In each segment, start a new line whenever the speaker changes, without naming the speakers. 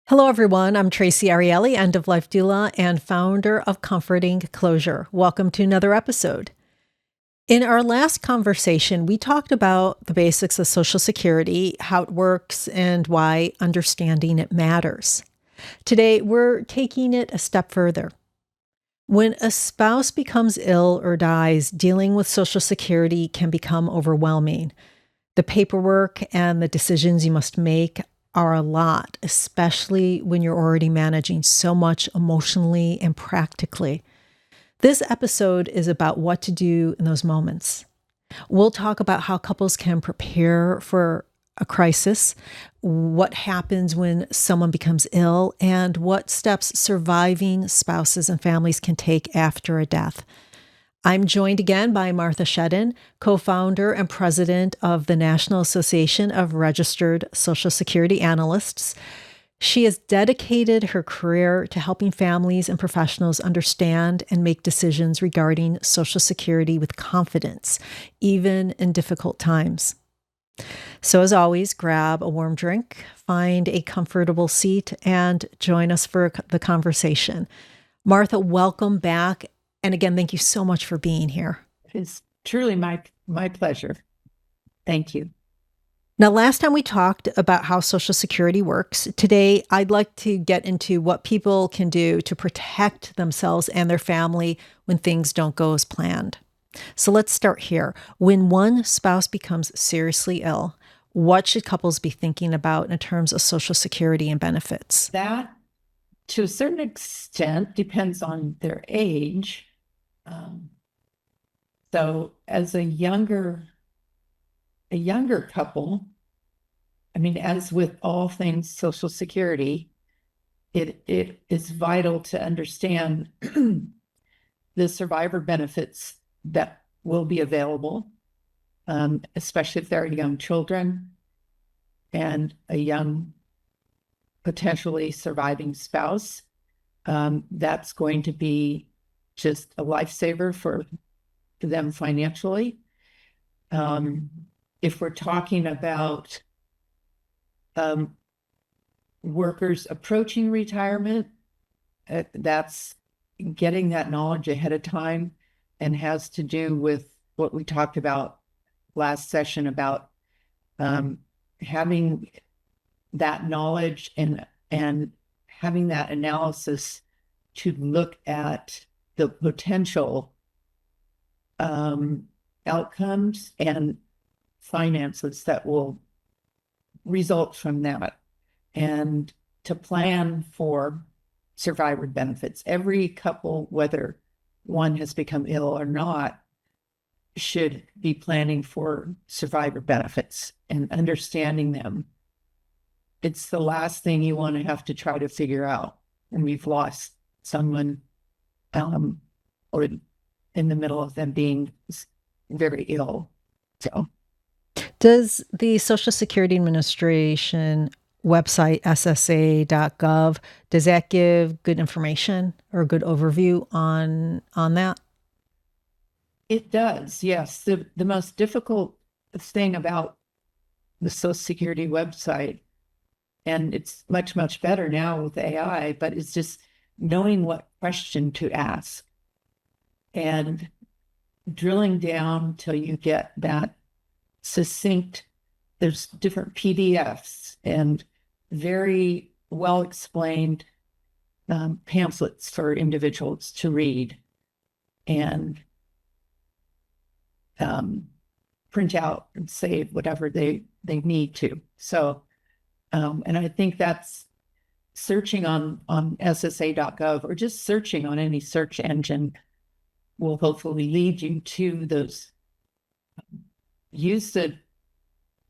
Hello, everyone. I'm Traci Arieli, end-of-life doula and founder of Comforting Closure. Welcome to another episode. In our last conversation, we talked about the basics of Social Security, how it works, and why understanding it matters. Today, we're taking it a step further. When a spouse becomes ill or dies, dealing with Social Security can become overwhelming. The paperwork and the decisions you must make are a lot, especially when you're already managing so much emotionally and practically. This episode is about what to do in those moments. We'll talk about how couples can prepare for a crisis, what happens when someone becomes ill, and what steps surviving spouses and families can take after a death. I'm joined again by Martha Shedden, co-founder and president of the National Association of Registered Social Security Analysts. She has dedicated her career to helping families and professionals understand and make decisions regarding Social Security with confidence, even in difficult times. So as always, grab a warm drink, find a comfortable seat, and join us for the conversation. Martha, welcome back. And again, thank you so much for being here.
It's truly my pleasure. Thank you.
Now, last time we talked about how Social Security works. Today, I'd like to get into what people can do to protect themselves and their family when things don't go as planned. So let's start here. When one spouse becomes seriously ill, what should couples be thinking about in terms of Social Security and benefits?
That, to a certain extent, depends on their age. So as a younger couple, I mean, as with all things Social Security, it is vital to understand the survivor benefits that will be available, especially if there are young children and a young potentially surviving spouse. That's going to be just a lifesaver for them financially. If we're talking about workers approaching retirement, that's getting that knowledge ahead of time and has to do with what we talked about last session about having that knowledge and having that analysis to look at the potential outcomes and finances that will result from that, and to plan for survivor benefits. Every couple, whether one has become ill or not, should be planning for survivor benefits and understanding them. It's the last thing you want to have to try to figure out when we've lost someone or in the middle of them being very ill. So,
Does the Social Security Administration website, ssa.gov, does that give good information or a good overview on that?
it does, yes. The most difficult thing about the Social Security website, and it's much, much better now with AI, but it's just knowing what question to ask and drilling down till you get that succinct. There's different PDFs and very well explained pamphlets for individuals to read and print out and save whatever they need to. So, and I think that's searching on ssa.gov or just searching on any search engine will hopefully lead you to those. Use the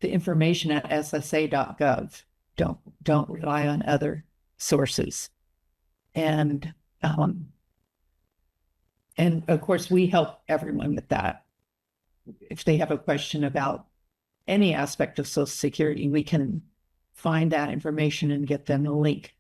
information at ssa.gov. Don't rely on other sources. And of course, we help everyone with that. If they have a question about any aspect of Social Security, we can find that information and get them a link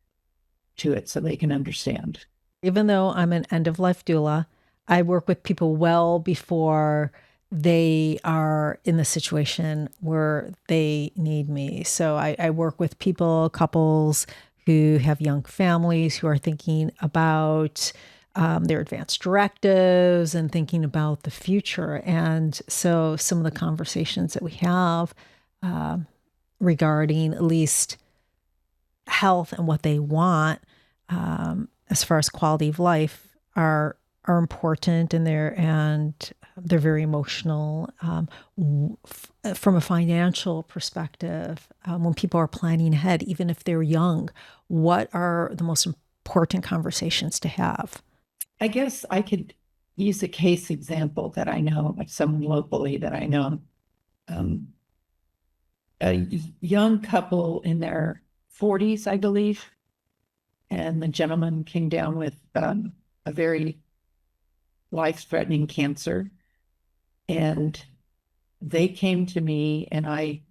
to it so they can understand.
Even though I'm an end-of-life doula, I work with people well before they are in the situation where they need me. So I work with people, couples who have young families, who are thinking about their advanced directives and thinking about the future. And so some of the conversations that we have regarding at least health and what they want as far as quality of life are important, and they're very emotional. From a financial perspective, when people are planning ahead, even if they're young, what are the most important conversations to have?
I guess I could use a case example that I know, like someone locally that I know. A young couple in their 40s, I believe, and the gentleman came down with a very life-threatening cancer. And they came to me and I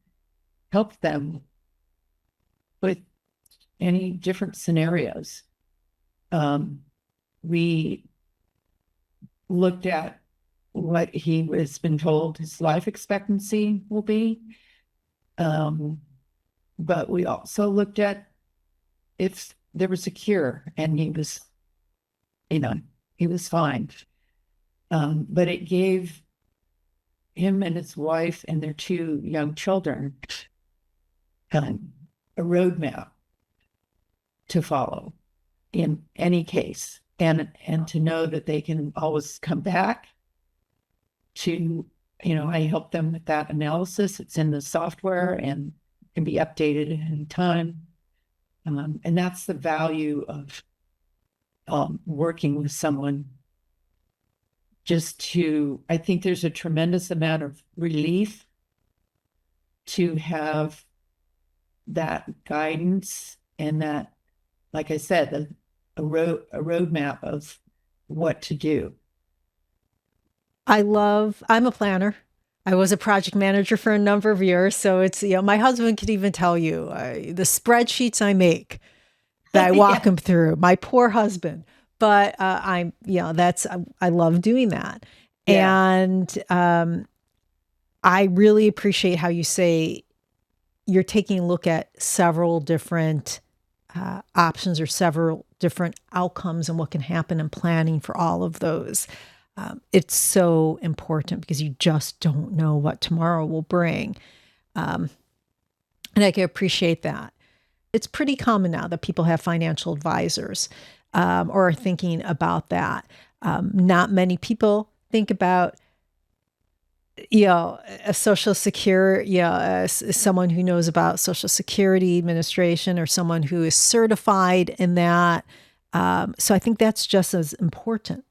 helped them with any different scenarios. We looked at what he was been told his life expectancy will be. But we also looked at if there was a cure, and he was, he was fine. But it gave him and his wife and their two young children a roadmap to follow in any case, and to know that they can always come back to, I help them with that analysis. It's in the software and can be updated at any time. And that's the value of working with someone. I think there's a tremendous amount of relief to have that guidance and that, like I said, a roadmap of what to do.
I'm a planner. I was a project manager for a number of years. So it's, my husband could even tell you the spreadsheets I make that I walk him through. My poor husband. But I love doing that. Yeah. And I really appreciate how you say you're taking a look at several different options or several different outcomes and what can happen and planning for all of those. It's so important because you just don't know what tomorrow will bring. And I can appreciate that. It's pretty common now that people have financial advisors or are thinking about that. Not many people think about, a Social Security, someone who knows about Social Security Administration or someone who is certified in that. So I think that's just as important.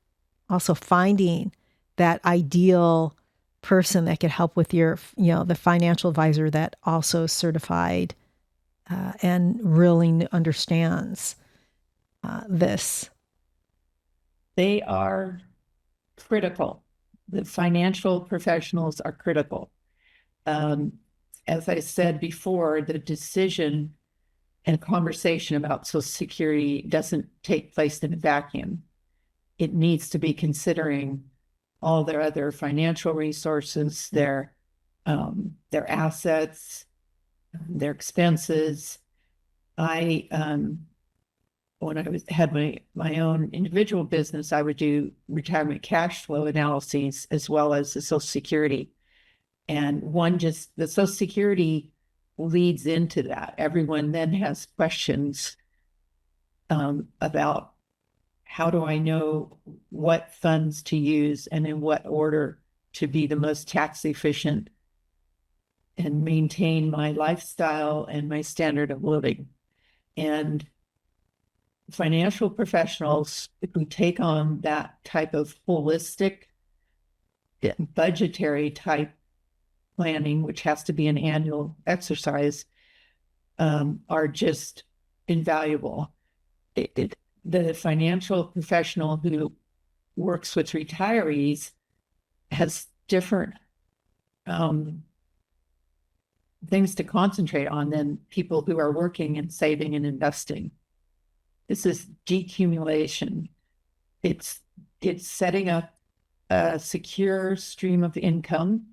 Also finding that ideal person that could help with your, the financial advisor that also is certified and really understands this.
They are critical. The financial professionals are critical. As I said before, the decision and conversation about Social Security doesn't take place in a vacuum. It needs to be considering all their other financial resources, their assets, their expenses. When I had my own individual business, I would do retirement cash flow analyses as well as the Social Security. And the Social Security leads into that. Everyone then has questions about how do I know what funds to use and in what order to be the most tax efficient and maintain my lifestyle and my standard of living. And financial professionals who take on that type of holistic budgetary type planning, which has to be an annual exercise, are just invaluable. The financial professional who works with retirees has different things to concentrate on than people who are working and saving and investing. This is decumulation. It's setting up a secure stream of income,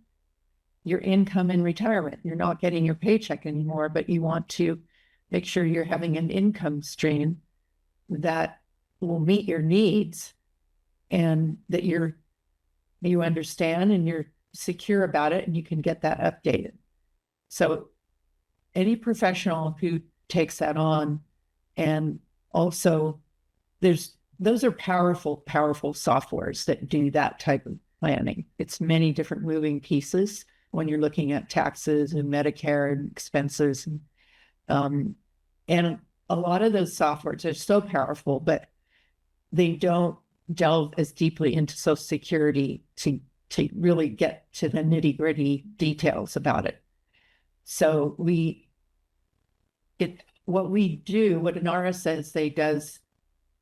your income in retirement. You're not getting your paycheck anymore, but you want to make sure you're having an income stream that will meet your needs and that you understand and you're secure about it and you can get that updated. So any professional who takes that on, and also those are powerful softwares that do that type of planning. It's many different moving pieces when you're looking at taxes and Medicare and expenses. And a lot of those softwares are so powerful, but they don't delve as deeply into Social Security to really get to the nitty-gritty details about it. So what we do, what NARSSA does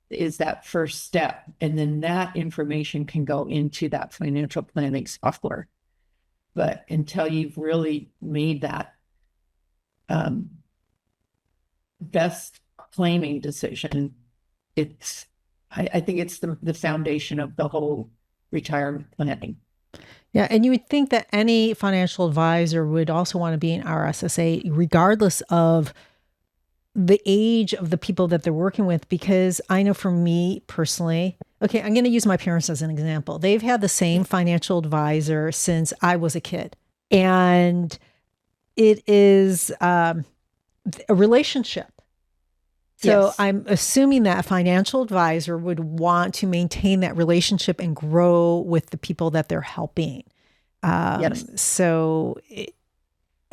is that first step, and then that information can go into that financial planning software. But until you've really made that best claiming decision, I think it's the foundation of the whole retirement planning.
Yeah, and you would think that any financial advisor would also want to be an RSSA, regardless of the age of the people that they're working with, because I know for me personally, okay, I'm going to use my parents as an example. They've had the same financial advisor since I was a kid. And it is a relationship. So
Yes.
I'm assuming that a financial advisor would want to maintain that relationship and grow with the people that they're helping.
Yes.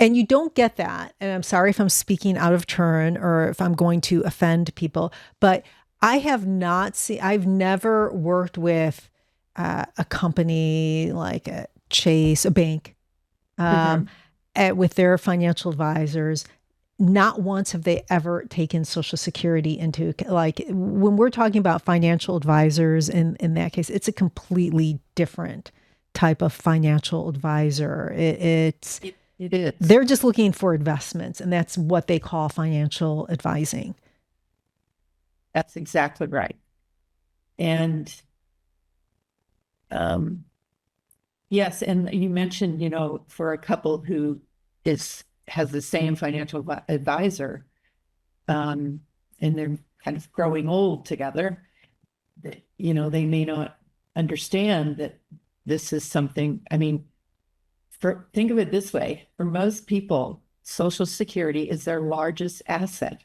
And you don't get that. And I'm sorry if I'm speaking out of turn or if I'm going to offend people, but I've never worked with a company like a Chase, a bank, with their financial advisors. Not once have they ever taken Social Security into, like, when we're talking about financial advisors in that case, it's a completely different type of financial advisor. It is. They're just looking for investments, and that's what they call financial advising.
That's exactly right. And yes, and you mentioned, for a couple who has the same financial advisor, and they're kind of growing old together, they may not understand that this is something. I mean, think of it this way: for most people, Social Security is their largest asset.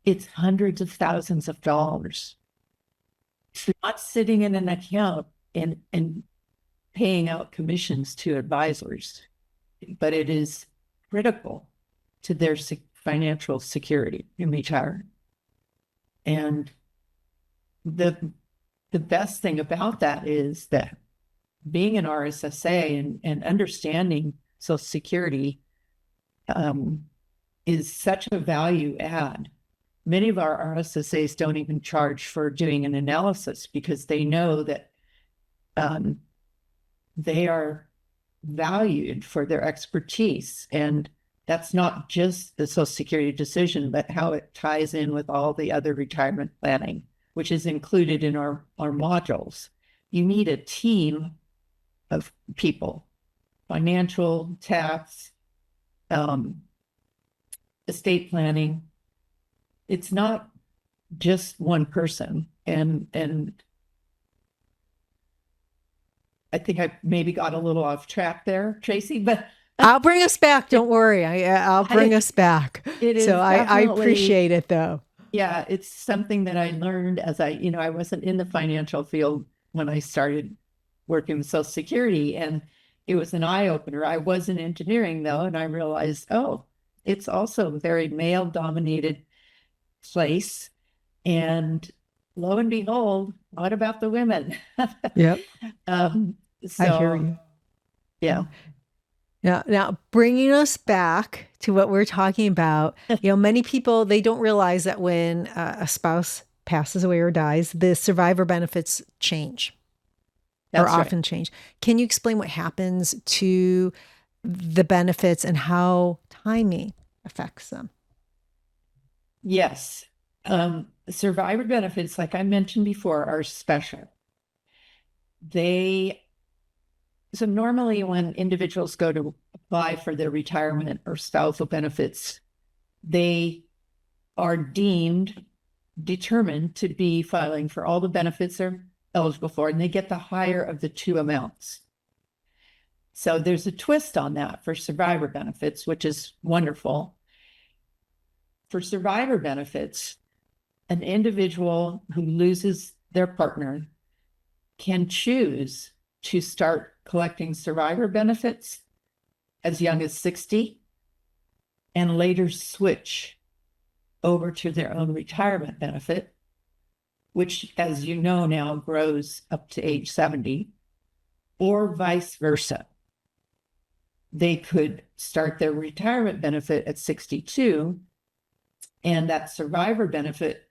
It's hundreds of thousands of dollars. It's not sitting in an account and paying out commissions to advisors, but it is critical to their financial security in retirement. And the best thing about that is that being an RSSA and understanding Social Security is such a value add. Many of our RSSAs don't even charge for doing an analysis because they know that they are valued for their expertise. And that's not just the Social Security decision, but how it ties in with all the other retirement planning, which is included in our modules. You need a team of people: financial, tax, estate planning. It's not just one person. And I think I maybe got a little off track there, Traci, but
I'll bring us back. Don't worry. I'll bring us back.
It is.
So I appreciate it, though.
Yeah, it's something that I learned as I wasn't in the financial field when I started working with Social Security, and it was an eye opener. I was in engineering though, and I realized, oh, it's also a very male dominated place. And lo and behold, what about the women?
Yep.
So,
I hear you.
Yeah.
Now, bringing us back to what we're talking about, many people, they don't realize that when a spouse passes away or dies, the survivor benefits change.
That's
or often change. Can you explain what happens to the benefits and how timing affects them?
Yes. Survivor benefits, like I mentioned before, are special. So normally when individuals go to apply for their retirement or spousal benefits, they are determined to be filing for all the benefits they're eligible for, and they get the higher of the two amounts. So there's a twist on that for survivor benefits, which is wonderful. For survivor benefits, an individual who loses their partner can choose to start collecting survivor benefits as young as 60 and later switch over to their own retirement benefit, which, as you know, now grows up to age 70, or vice versa. They could start their retirement benefit at 62, and that survivor benefit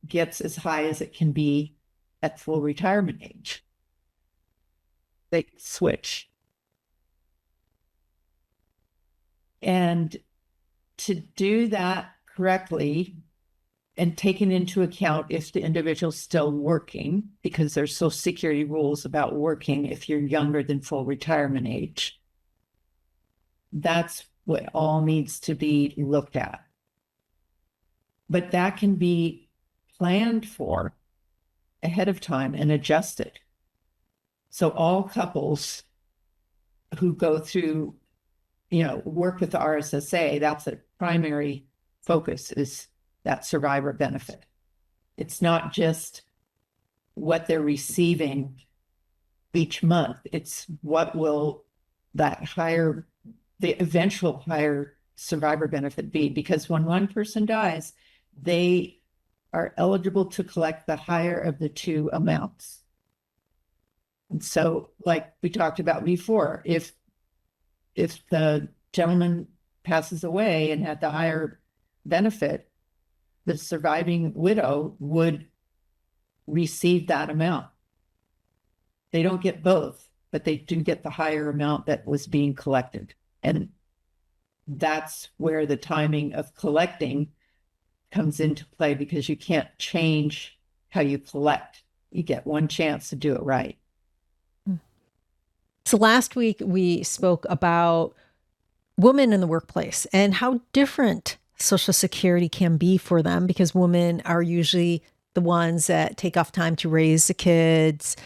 gets as high as it can be at full retirement age. They switch. And to do that correctly and taking into account if the individual's still working, because there's Social Security rules about working if you're younger than full retirement age. That's what all needs to be looked at. But that can be planned for ahead of time and adjusted. So all couples who go through, work with the RSSA, that's a primary focus, is that survivor benefit. It's not just what they're receiving each month. It's what will the eventual higher survivor benefit be, because when one person dies, they are eligible to collect the higher of the two amounts. And so, like we talked about before, if the gentleman passes away and had the higher benefit, the surviving widow would receive that amount. They don't get both, but they do get the higher amount that was being collected. And that's where the timing of collecting comes into play, because you can't change how you collect. You get one chance to do it right.
So last week we spoke about women in the workplace and how different Social Security can be for them, because women are usually the ones that take off time to raise the kids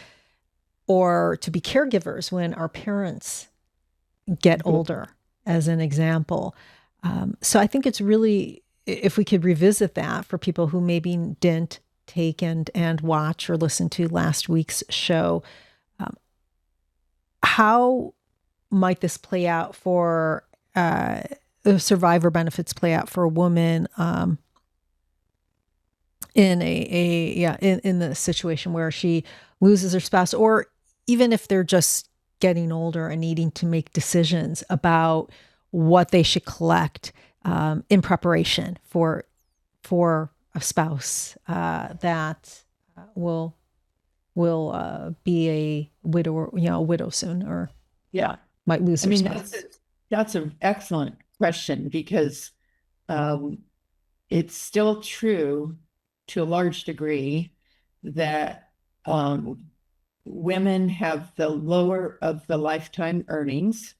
or to be caregivers when our parents get older, as an example. So I think it's really, if we could revisit that for people who maybe didn't take and watch or listen to last week's show, how might this play out for the survivor benefits play out for a woman in in the situation where she loses her spouse, or even if they're just getting older and needing to make decisions about what they should collect in preparation for a spouse that will be a widow, or a widow soon, or might lose her spouse.
That's an excellent question, because it's still true to a large degree that women have the lower of the lifetime earnings.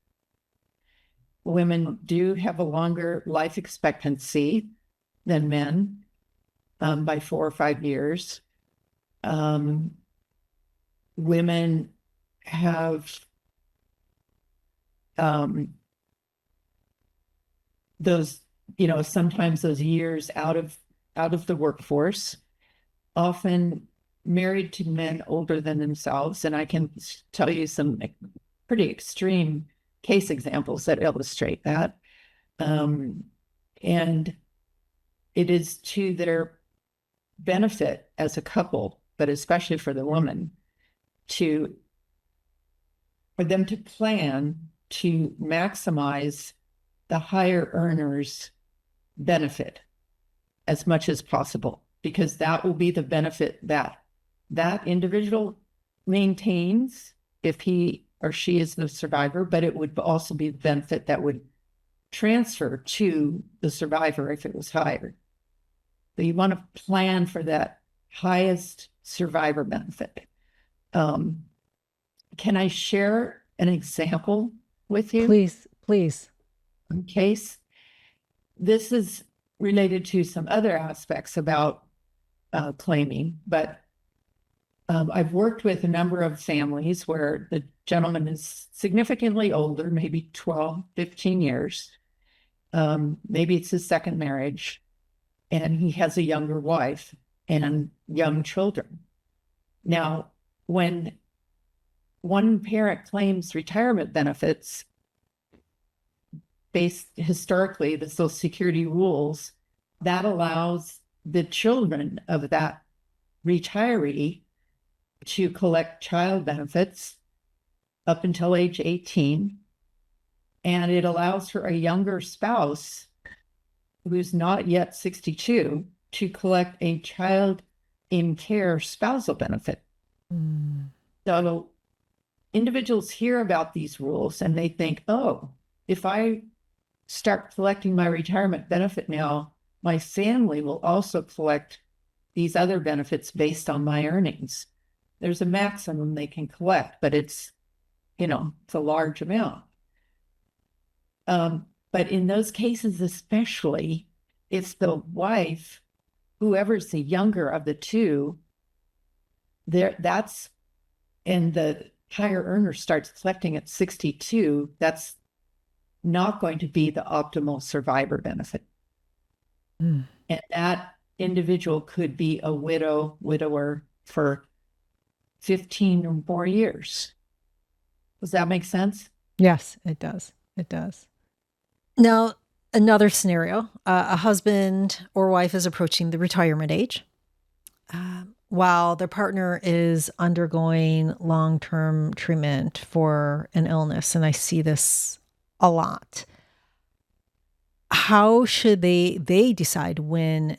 Women do have a longer life expectancy than men by 4 or 5 years. Women have those, sometimes those years out of the workforce, often married to men older than themselves. And I can tell you some pretty extreme case examples that illustrate that. And it is to their benefit as a couple, but especially for the woman, for them to plan to maximize the higher earners' benefit as much as possible, because that will be the benefit that individual maintains if he or she is the survivor, but it would also be the benefit that would transfer to the survivor if it was higher. So you want to plan for that highest survivor benefit. Can I share an example with you?
Please.
In case this is related to some other aspects about claiming, but I've worked with a number of families where the gentleman is significantly older, maybe 12, 15 years. Maybe it's his second marriage, and he has a younger wife and young children. Now, when one parent claims retirement benefits, based historically, the Social Security rules, that allows the children of that retiree to collect child benefits up until age 18. And it allows for a younger spouse who's not yet 62 to collect a child in care spousal benefit. So individuals hear about these rules and they think, oh, if I start collecting my retirement benefit now, my family will also collect these other benefits based on my earnings. There's a maximum they can collect, but it's a large amount. But in those cases, especially if the wife, whoever's the younger of the two, and the higher earner starts collecting at 62, that's not going to be the optimal survivor benefit. And that individual could be a widower for 15 or more years. Does that make sense?
Yes, it does. It does. Now, another scenario, a husband or wife is approaching the retirement age while their partner is undergoing long-term treatment for an illness. And I see this a lot. How should they decide when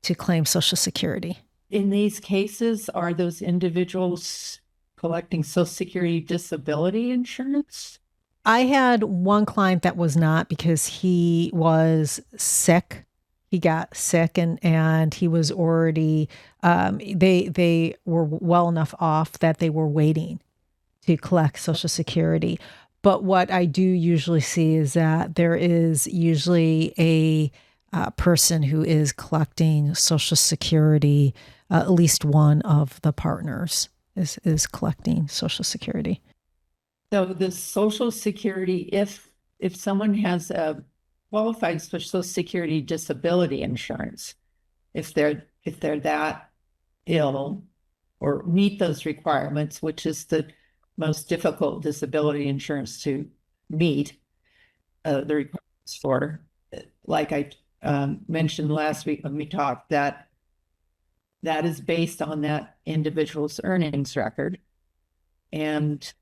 to claim Social Security?
In these cases, are those individuals collecting Social Security disability insurance?
I had one client that was not, because he was sick. He got sick and he was already, they were well enough off that they were waiting to collect Social Security. But what I do usually see is that there is usually a person who is collecting Social Security. At least one of the partners is collecting Social Security.
So the Social Security, if someone has a qualified Social Security disability insurance, if they're that ill or meet those requirements, which is the most difficult disability insurance to meet, the requirements for, like I mentioned last week when we talked, that is based on that individual's earnings record. And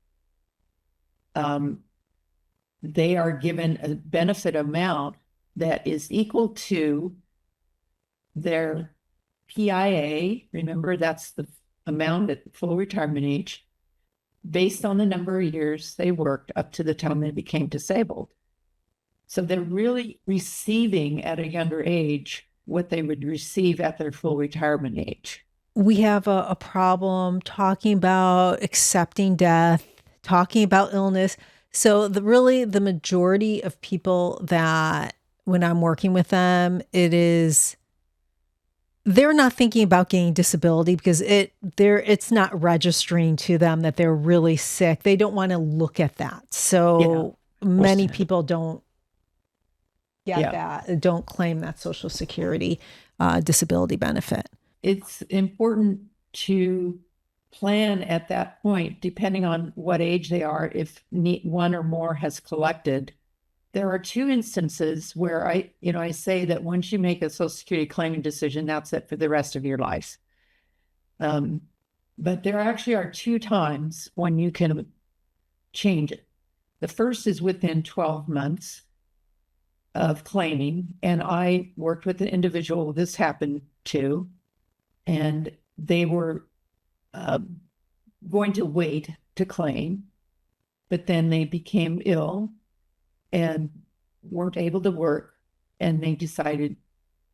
they are given a benefit amount that is equal to their PIA. Remember, that's the amount at full retirement age, based on the number of years they worked up to the time they became disabled. So they're really receiving at a younger age what they would receive at their full retirement age.
We have a problem talking about accepting death, talking about illness. So the majority of people that when I'm working with them, they're not thinking about getting disability because it's not registering to them that they're really sick. They don't want to look at that. So many people don't get that, don't claim that Social Security disability benefit.
It's important to plan at that point, depending on what age they are, if one or more has collected. There are two instances where I say that once you make a Social Security claiming decision, that's it for the rest of your life. But there actually are two times when you can change it. The first is within 12 months of claiming. And I worked with an individual this happened to, and they were going to wait to claim, but then they became ill and weren't able to work, and they decided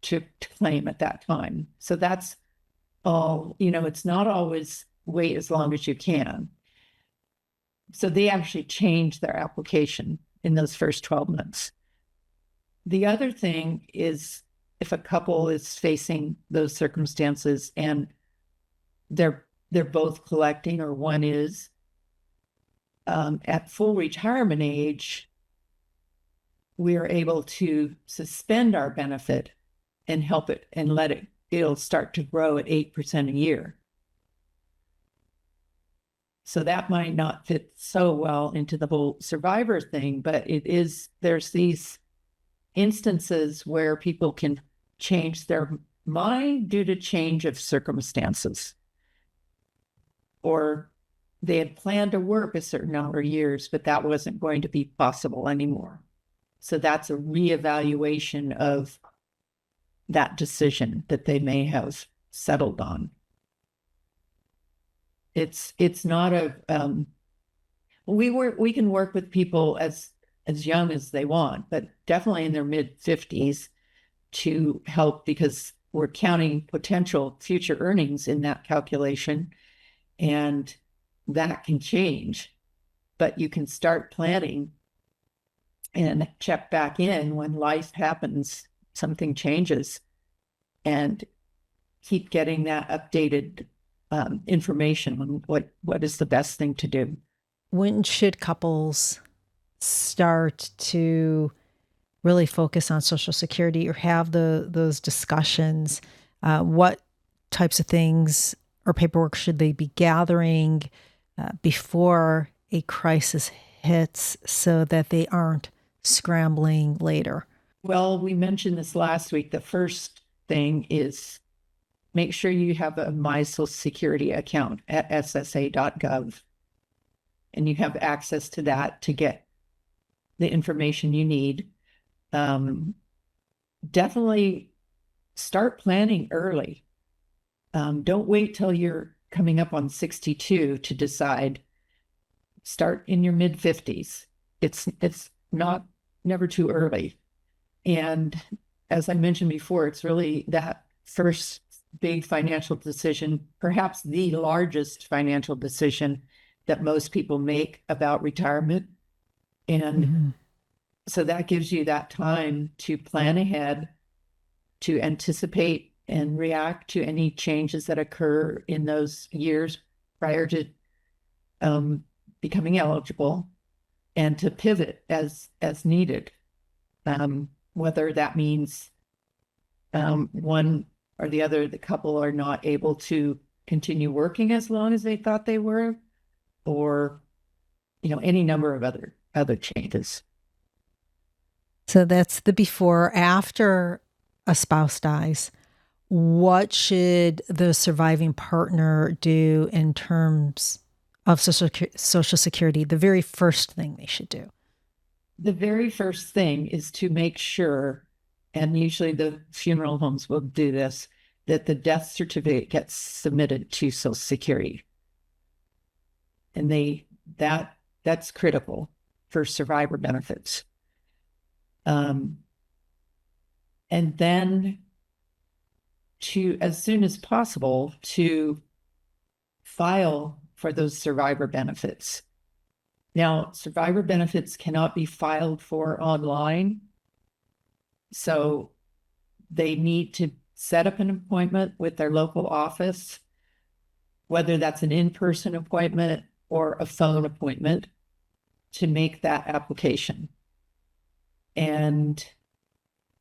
to claim at that time. So that's all, it's not always wait as long as you can. So they actually changed their application in those first 12 months. The other thing is if a couple is facing those circumstances and they're both collecting, or one is at full retirement age, we are able to suspend our benefit and help it and it'll start to grow at 8% a year. So that might not fit so well into the whole survivor thing, but there's these instances where people can change their mind due to change of circumstances. Or they had planned to work a certain number of years, but that wasn't going to be possible anymore. So that's a reevaluation of that decision that they may have settled on. It's not we can work with people as young as they want, but definitely in their mid-50s to help, because we're counting potential future earnings in that calculation, and that can change. But you can start planning and check back in when life happens, something changes, and keep getting that updated information on what is the best thing to do.
When should couples start to really focus on Social Security or have those discussions? What types of things or paperwork should they be gathering before a crisis hits so that they aren't scrambling later?
Well, we mentioned this last week. The first thing is make sure you have a My Social Security account at ssa.gov, and you have access to that to get the information you need. Definitely start planning early. Don't wait till you're coming up on 62 to decide. Start in your mid-50s. It's never too early. And as I mentioned before, it's really that first big financial decision, perhaps the largest financial decision that most people make about retirement. And so that gives you that time to plan ahead, to anticipate and react to any changes that occur in those years prior to becoming eligible, and to pivot as needed. Whether that means one or the other, the couple are not able to continue working as long as they thought they were, or any number of other changes.
So that's the before. After a spouse dies, what should the surviving partner do in terms of Social Security? The very first thing they should do.
The very first thing is to make sure, and usually the funeral homes will do this, that the death certificate gets submitted to Social Security. And that's critical for survivor benefits. And then as soon as possible, to file for those survivor benefits. Now, survivor benefits cannot be filed for online, so they need to set up an appointment with their local office, whether that's an in-person appointment or a phone appointment, to make that application. And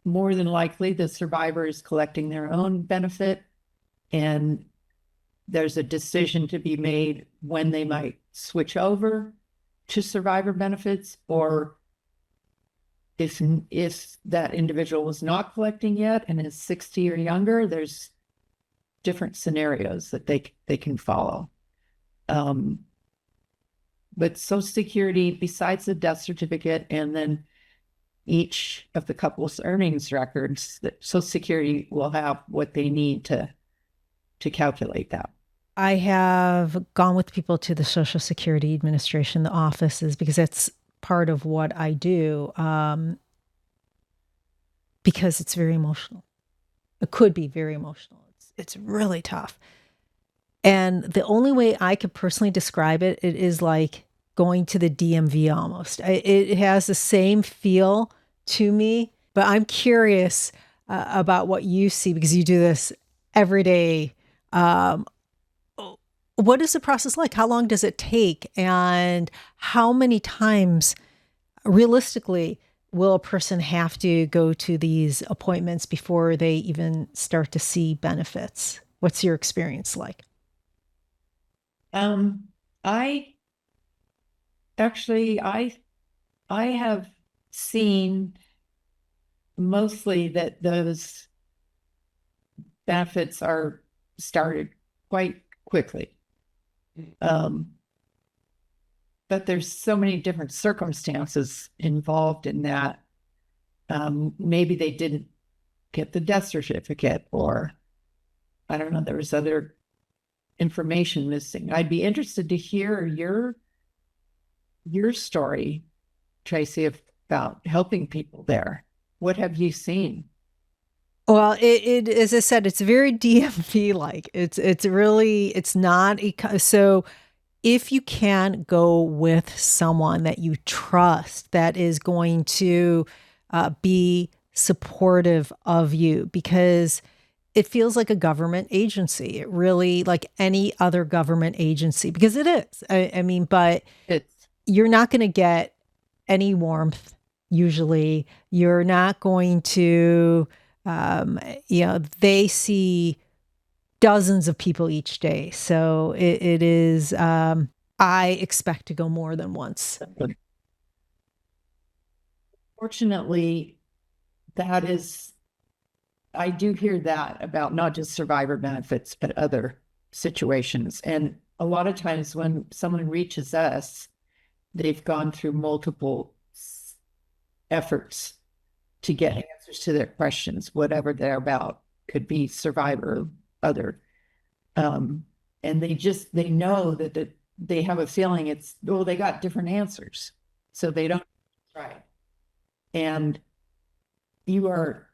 more than likely, the survivor is collecting their own benefit, and there's a decision to be made when they might switch over to survivor benefits, or if that individual was not collecting yet and is 60 or younger, there's different scenarios that they can follow. But Social Security, besides the death certificate and then each of the couple's earnings records, that Social Security will have what they need to calculate that.
I have gone with people to the Social Security Administration, the offices, because that's part of what I do, because it's very emotional. It could be very emotional. It's really tough. And the only way I could personally describe it is like going to the DMV almost. It has the same feel to me, but I'm curious about what you see because you do this every day. Um, what is the process like? How long does it take? And how many times realistically will a person have to go to these appointments before they even start to see benefits? What's your experience like?
I actually, I have seen mostly that those benefits are started quite quickly. Um, but there's so many different circumstances involved in that. Maybe they didn't get the death certificate, or I don't know, there was other information missing. I'd be interested to hear your story, Traci, about helping people there. What have you seen?
Well, as I said, it's very DMV like. It's really it's not so if you can go with someone that you trust that is going to be supportive of you because it feels like a government agency. It really like any other government agency because it is. I mean, but
It's
you're not going to get any warmth usually. You're not going to, um, they see dozens of people each day. So it is, I expect to go more than once.
Fortunately, that is, I do hear that about not just survivor benefits, but other situations. And a lot of times when someone reaches us, they've gone through multiple efforts to get answers to their questions, whatever they're about, could be survivor, other. Um, and they know that they have a feeling it's, well, they got different answers. So they don't try. And you are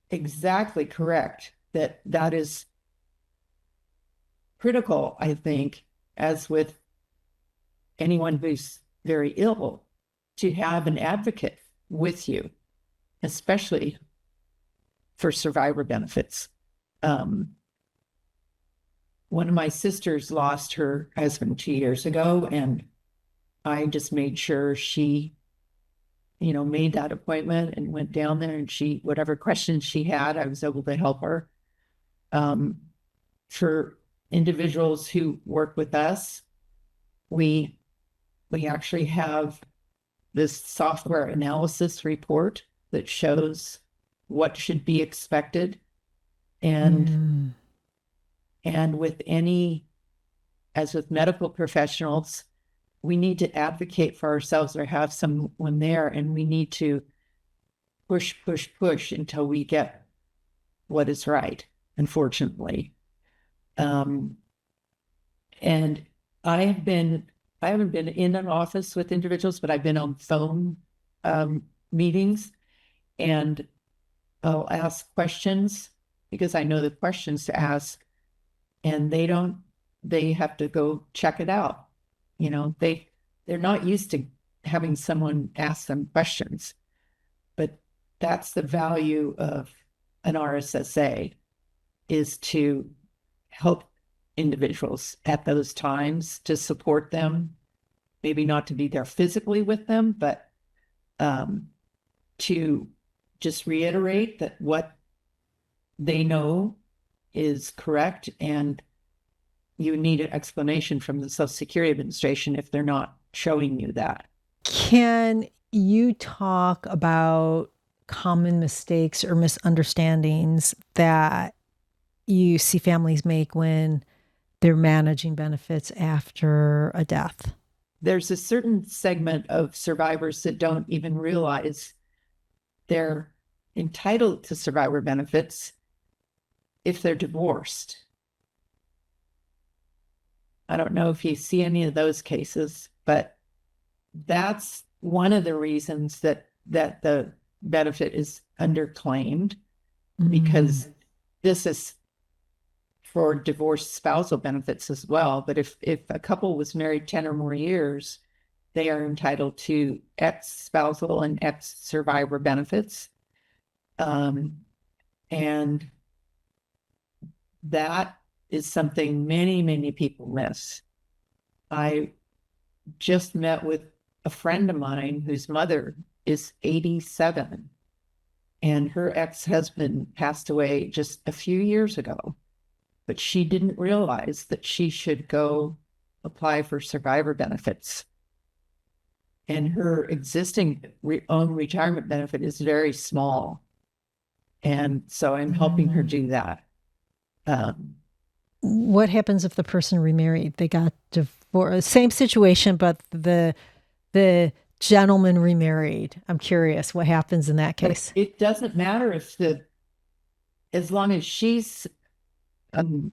exactly correct that that is critical, I think, as with anyone who's very ill, to have an advocate with you, especially for survivor benefits. One of my sisters lost her husband 2 years ago, and I just made sure she, made that appointment and went down there, and whatever questions she had, I was able to help her. For individuals who work with us, we actually have this software analysis report that shows what should be expected. And with as with medical professionals, we need to advocate for ourselves or have someone there, and we need to push until we get what is right, unfortunately. And I haven't been in an office with individuals, but I've been on phone meetings, and I'll ask questions because I know the questions to ask, and they have to go check it out. They're not used to having someone ask them questions, but that's the value of an RSSA, is to help individuals at those times, to support them, maybe not to be there physically with them, but to just reiterate that what they know is correct, and you need an explanation from the Social Security Administration if they're not showing you that.
Can you talk about common mistakes or misunderstandings that you see families make when they're managing benefits after a death?
There's a certain segment of survivors that don't even realize they're entitled to survivor benefits if they're divorced. I don't know if you see any of those cases, but that's one of the reasons that the benefit is underclaimed, because this is for divorced spousal benefits as well. But if a couple was married 10 or more years, they are entitled to ex-spousal and ex-survivor benefits. And that is something many, many people miss. I just met with a friend of mine whose mother is 87, and her ex-husband passed away just a few years ago, but she didn't realize that she should go apply for survivor benefits. And her existing own retirement benefit is very small. And so I'm helping her do that.
What happens if the person remarried? They got divorced, same situation, but the gentleman remarried. I'm curious what happens in that case.
It doesn't matter if as long as she's as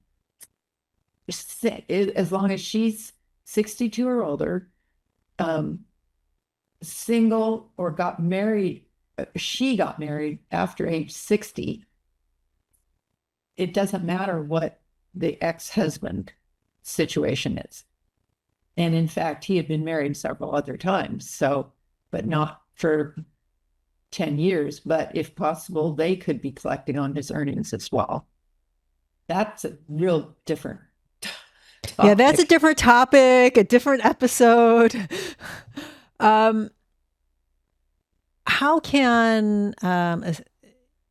long as she's 62 or older, single, or got married, she got married after age 60. It doesn't matter what the ex-husband situation is. And in fact, he had been married several other times, so, but not for 10 years, but if possible, they could be collecting on his earnings as well. That's a real different topic.
Yeah, that's a different topic, a different episode. How can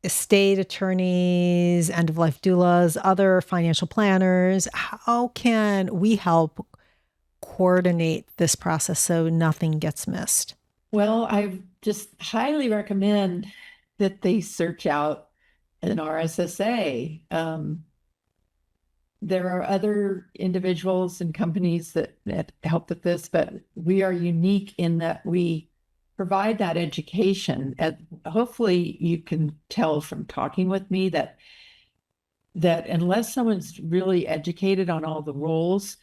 estate attorneys, end-of-life doulas, other financial planners, how can we help coordinate this process so nothing gets missed?
Well, I just highly recommend that they search out an RSSA. There are other individuals and companies that help with this, but we are unique in that we provide that education. And hopefully you can tell from talking with me that unless someone's really educated on all the rules,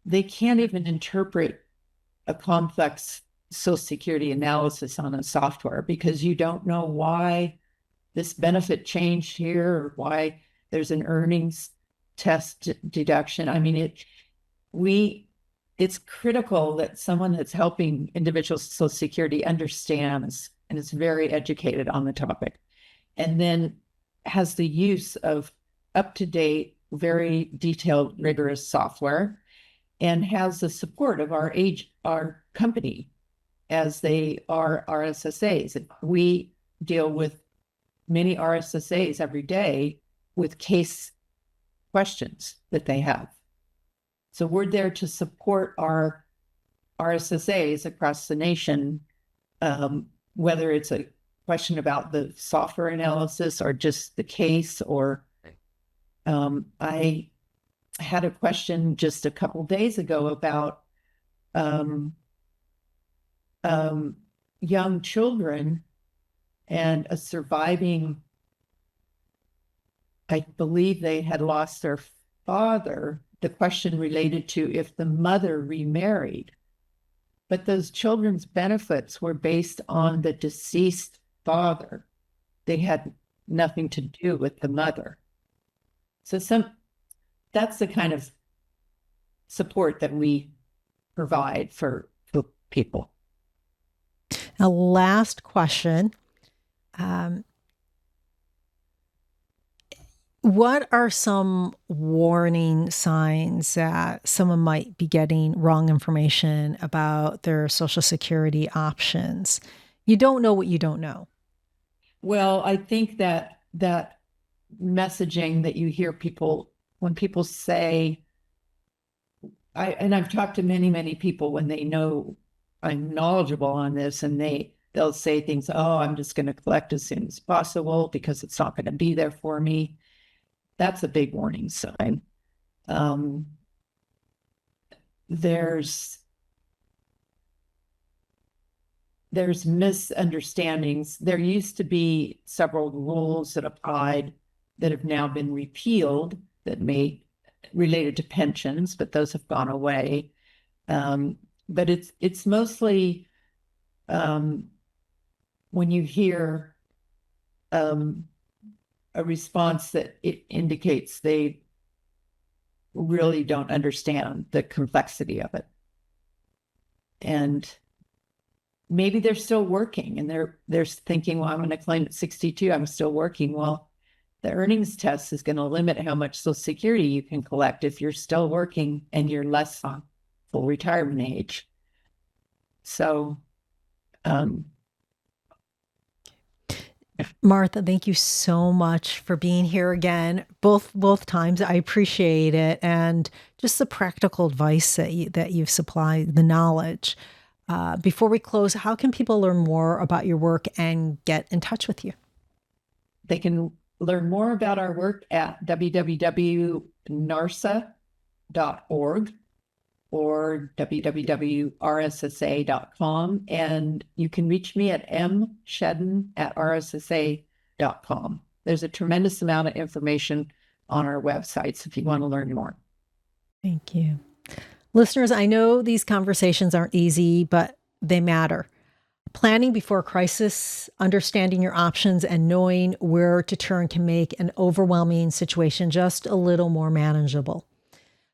they can't even interpret a complex Social Security analysis on a software, because you don't know why this benefit changed here or why there's an earnings test deduction. I mean, it's critical that someone that's helping individual Social Security understands and is very educated on the topic, and then has the use of up-to-date, very detailed, rigorous software, and has the support of our company, as they are RSSAs. We deal with many RSSAs every day with case questions that they have. So we're there to support our RSSAs across the nation, whether it's a question about the software analysis or just the case, or I had a question just a couple days ago about young children and a surviving, I believe they had lost their father. The question related to if the mother remarried, but those children's benefits were based on the deceased father. They had nothing to do with the mother. So that's the kind of support that we provide for people.
A last question. What are some warning signs that someone might be getting wrong information about their Social Security options? You don't know what you don't know.
Well, I think that messaging that you hear when people say, I've talked to many, many people when they know I'm knowledgeable on this, and they'll say things, oh, I'm just going to collect as soon as possible because it's not going to be there for me. That's a big warning sign. There's misunderstandings. There used to be several rules that applied that have now been repealed that related to pensions, but those have gone away. But it's mostly when you hear a response that it indicates they really don't understand the complexity of it. And maybe they're still working and they're thinking, well, I'm going to claim at 62, I'm still working. Well, the earnings test is going to limit how much Social Security you can collect if you're still working and you're less on full retirement age. So,
Martha, thank you so much for being here again. Both times, I appreciate it, and just the practical advice that you've supplied, the knowledge. Before we close, how can people learn more about your work and get in touch with you?
They can learn more about our work at www.narssa.org or www.rssa.com. And you can reach me at mshedden@rssa.com. There's a tremendous amount of information on our websites if you want to learn more.
Thank you. Listeners, I know these conversations aren't easy, but they matter. Planning before crisis, understanding your options, and knowing where to turn can make an overwhelming situation just a little more manageable.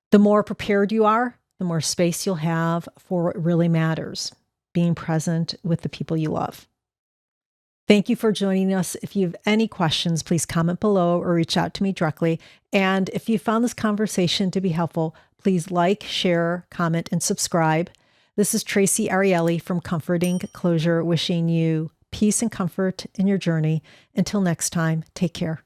The more prepared you are, the more space you'll have for what really matters, being present with the people you love. Thank you for joining us. If you have any questions, please comment below or reach out to me directly. And if you found this conversation to be helpful, please like, share, comment, and subscribe. This is Traci Arieli from Comforting Closure, wishing you peace and comfort in your journey. Until next time, take care.